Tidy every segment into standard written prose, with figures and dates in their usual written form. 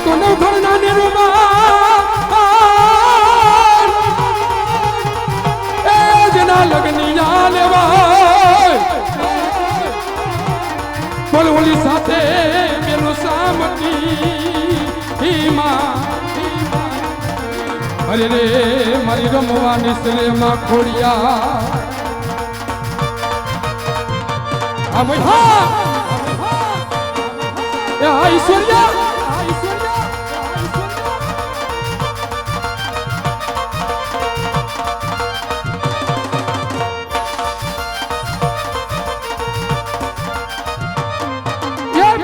તો નવઘણના નેરુમાં એ જેના લગનિયા લેવાય બોલ ઓલી સાથે મેલું સામતી માં અરે રે મારી રમવાની સલેમાં ખોડિયા આ ભાઈ હા એ ઐશ્વર્યા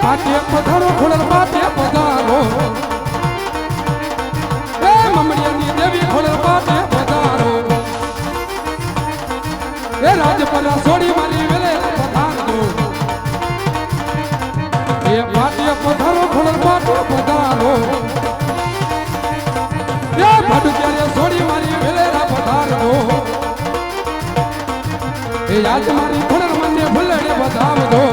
પાટે પધારો ખોડલ પાટે પધારો એ મમડિયાની દેવી ખોડલ પાટે પધારો એ રાજપરા છોડી મારી વેલે પધારજો એ પાટે પધારો ખોડલ પાટે પધારો એ ભાડુક્યારે છોડી મારી વેલે પધારજો એ આજ મારી ખોડલ મને ભૂલડે વધાવજો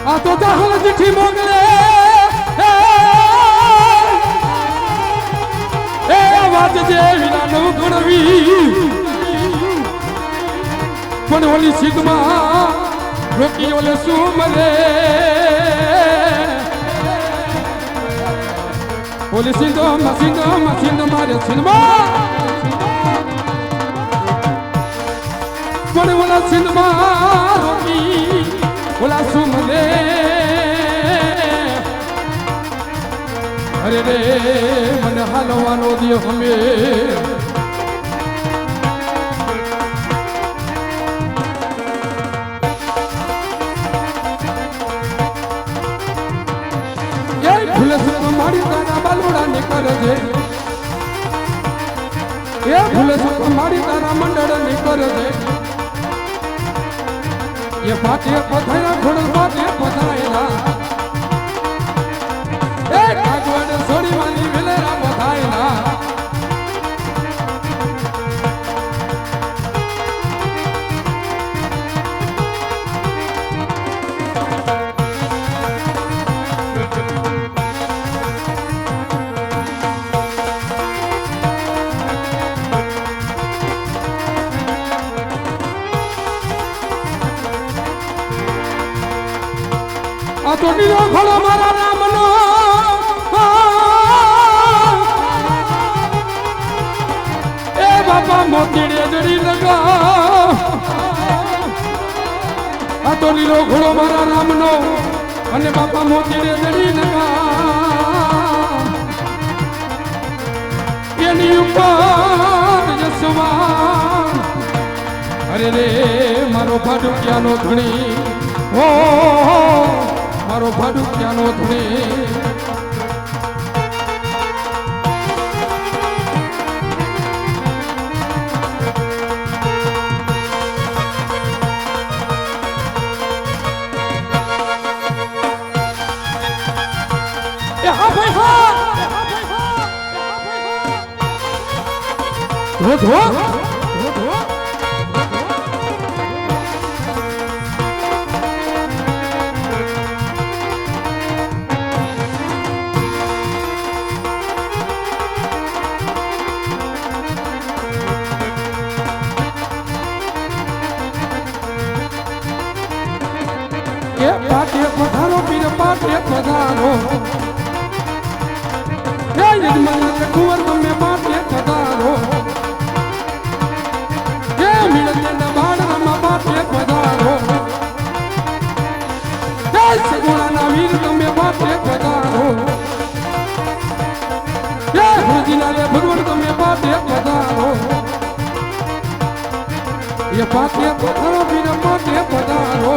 આ તો જાહલ ચિઠ્ઠી મોકલે એ વાત જે વિના નવ ગણવી પણ ઓલી સિદ્ધમાં રોકી ઓલે શું મરે ઓલી સિંધો મારે સિંધમાં પણ ઓલા સિંધમાં રોકી ઓલા સુમલે અરે રે મને હાલવાનો દિયો હમે એ ફૂલસ મારી તારા બાલુડા ને કરજે એ ફૂલસ મારી તારા મંડળ ને કરજે ये पाटे पथाया घोड़ल पाटे पथायला ए कागवड सोड़ी वाली वेलेरा पथायला આ તો નીલો ખોળો મારા રામનો એ બાપા મોતીડે જડી લગા આ તો નીલો ખોળો મારા રામનો અને બાપા મોતીડે જડી લગા એની ઉપર જસવા અરે રે મારો ભાડુકિયાનો ધણી હો મારો ભાડુકિયાનો ધણી હા ભાઈ હા ધો पाटे पधारो पीर पाटे पधारो हे यजमान के कुंवर में पाटे पधारो हे मिलते न बाड़ा में पाटे पधारो हे सगुणा ना वीर में पाटे पधारो हे भुजिना ले भगवान में पाटे पधारो ये पाटे पधारो पीर पाटे पधारो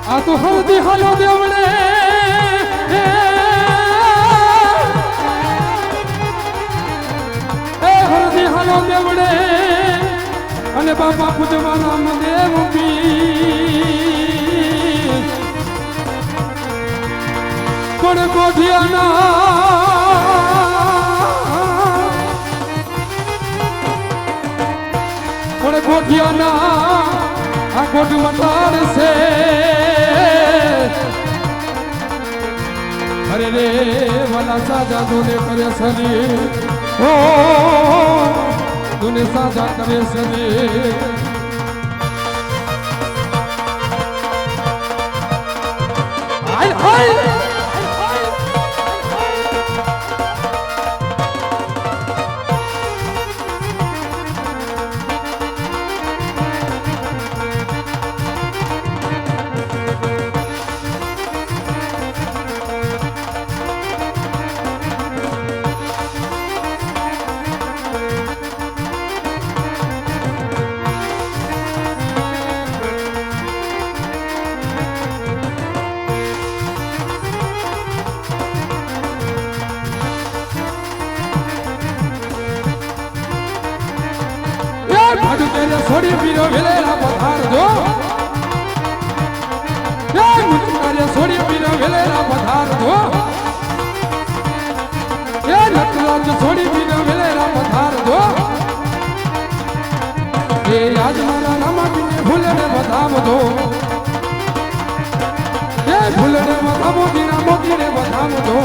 આ તો હળદી હાલો દેવડે એ હળદી હાલો દેવડે અને બાપા પૂજવા નામ દેવ પી પણ ગોઠિયાના આ ગોઠ મટાર છે અરે રે વાલા સાજા દુને કરે સરી ઓ દુને સાજા કરે સરી હાય હાય છોડી પીરો વેલેરા પધાર જો છોડી પીરો વેલેરા પધાર જો એ નટરાજ છોડી પીરો વેલેરા પધાર જો એ આજ મારા નામા પીને ભૂલને બધાવજો એ ભૂલને બધાવોજીના મોતીને બધાવજો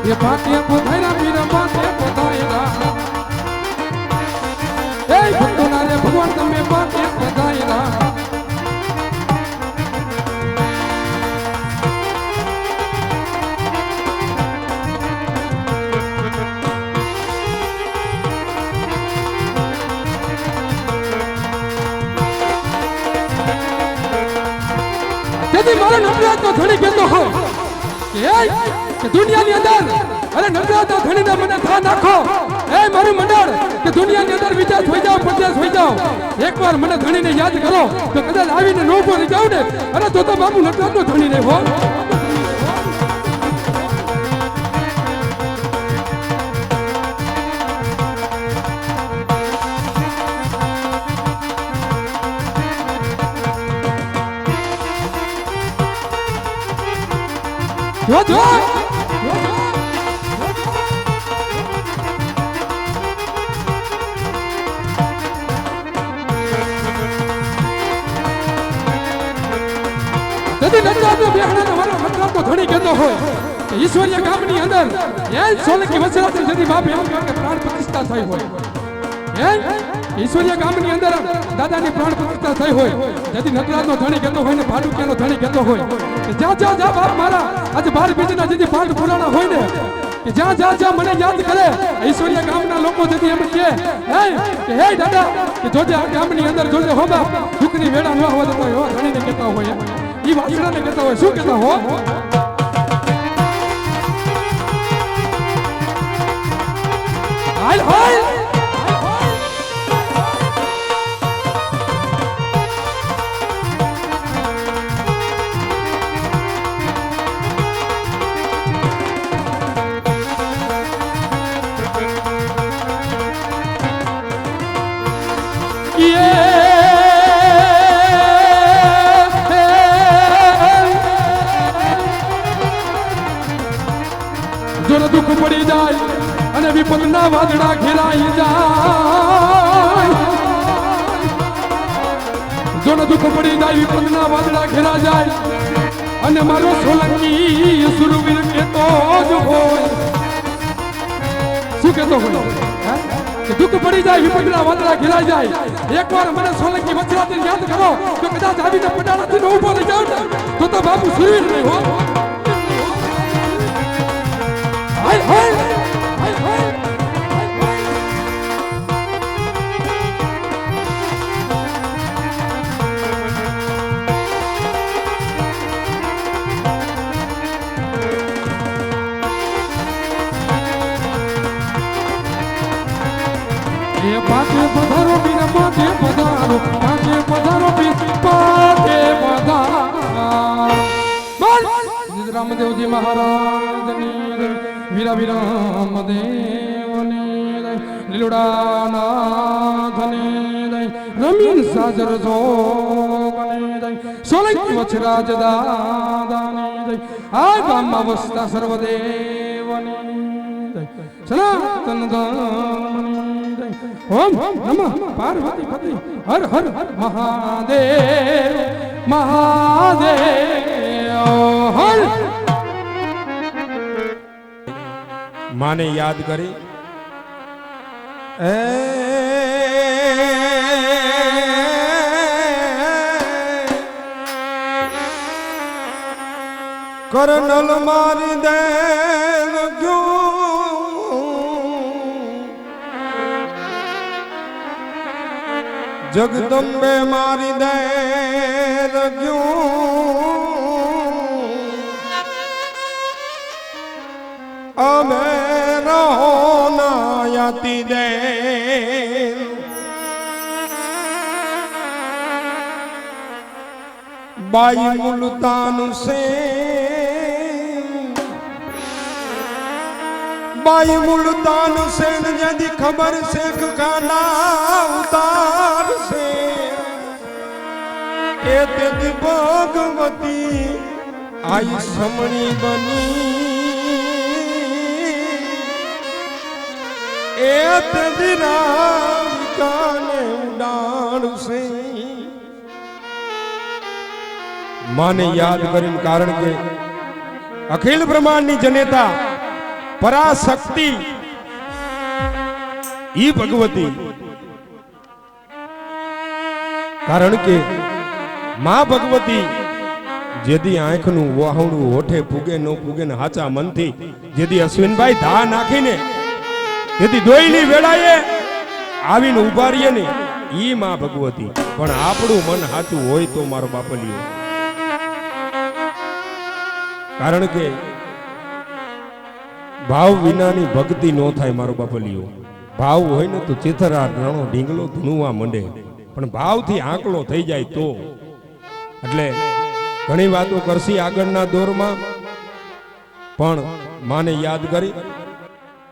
એ પાટીએ પધાર્યા પીરા પાટીએ પધાર્યા એ ભક્તોના રે ભગવાન તમે પાટે પધાર્યા તેથી મારો નટરાજ તો ધણી કહેતો હોય કે દુનિયાની અંદર અરે નટરાજ ધણીને મને થા નાખો એ મારું મંડળ કે દુનિયાની અંદર વિચાર થઈ જાઓ પચાસ થઈ જાઓ એકવાર મને ધણીને યાદ કરો તો કદાચ આવીને નો ઉભો રહી જાવ ને અરે તો બાબુ નટરાજનો ધણી ને હો જો ધણી કહેતો હોય ઈશ્વરીય કામની અંદર સોલંકી વસરાથી જતી બાપ એમ કે પ્રાણ પ્રતિષ્ઠા થઈ હોય ઈશ્વરીય કામની અંદર દાદાની પ્રાણ પ્રતિષ્ઠા થઈ હોય જતી નટરાજનો ધણી કહેતો હોય ને ભાડુકિયાનો ધણી કહેતો હોય જ્યાં બાપ મારા આજે 12 બીજના જેથી પાઠ પુરાણા હોય ને કે જ્યાં મને યાદ કરે ઈશ્વરીય ગામના લોકો જતી એમ કે હે દાદા કે જોજે આ ગામની અંદર જોજે હો બાપ દુઃખની વેળા ન આવવા દેતા હોય ધણીને કહેતા હોય ઈ વાસણાને કહેતા હોય શું કહેતા હો હાલ હાલ જોને દુઃખ પડી જાય અને વિપદના વાદળા ઘેરાઈ જાય જોને દુઃખ પડી જાય વિપદના વાદળા ઘેરા જાય અને મારો સોલંકી સુરવીર કેતો જ હોય શું કેતો હોય કે દુઃખ પડી જાય વિપદના વાદળા ઘેરાઈ જાય એકવાર મને સોલંકી વચરાથી યાદ કરો તો કદાચ આવીને પડાળાથી નો ઉભો રહી જાવ તો બાપુ સુરવીર નહીં હો હાય હાય હાય હાય એ પાકે પધારો બીને પાકે પધારો પાકે પધારો બી પાકે ગોપીજી મહારાજની જય, વીરા વિરામ દેવની જય, લીલુડાનાથની જય, રમીન સાજર જોગની જય, સોલંકી વછરાજ દાદાની જય, આ ગામમાં વસતા સર્વદેવની જય, સનાતન ધર્મની જય, ઓમ નમઃ પાર્વતી પતિ હર હર મહાદેવ મહાદેવ હર. માને યાદ કરી કર્નલ મારી દે જગદંબે મારી દે અમે રહો નાયતી દે બાઈ મુલતાન સે બાઈ મુલતાન સે જદી ખબર શેખ ખાના ઉતાર સે એ તેદી ભગવતી આઈ સમણી બની એ તેદી રાવિકાને ઉડાડશે. માને યાદ કરીને કારણ કે અખિલ બ્રહ્માંડની જનેતા પરાશક્તિ ઈ ભગવતી, કારણ કે માં ભગવતી જેદી આંખનું વહાણું હોઠે પૂગે ન પૂગે ને હાચા મનથી જેદી અશ્વિનભાઈ ધા નાખીને જેદી દોઈની વેળાએ આવીને ઉભા રહીએ ને ઈ માં ભગવતી. પણ આપણું મન હાચું હોય તો મારો બાપલિયો, કારણ કે ભાવ વિનાની ભક્તિ નો થાય મારો બાપલિયો. ભાવ હોય ને તો ચિથરા રણો ઢીંગલો ધૂણવા મંડે, પણ ભાવથી આંકલો થઈ જાય તો. એટલે ઘણી વાતો કરશી આગળના દોરમાં, પણ માને યાદ કરી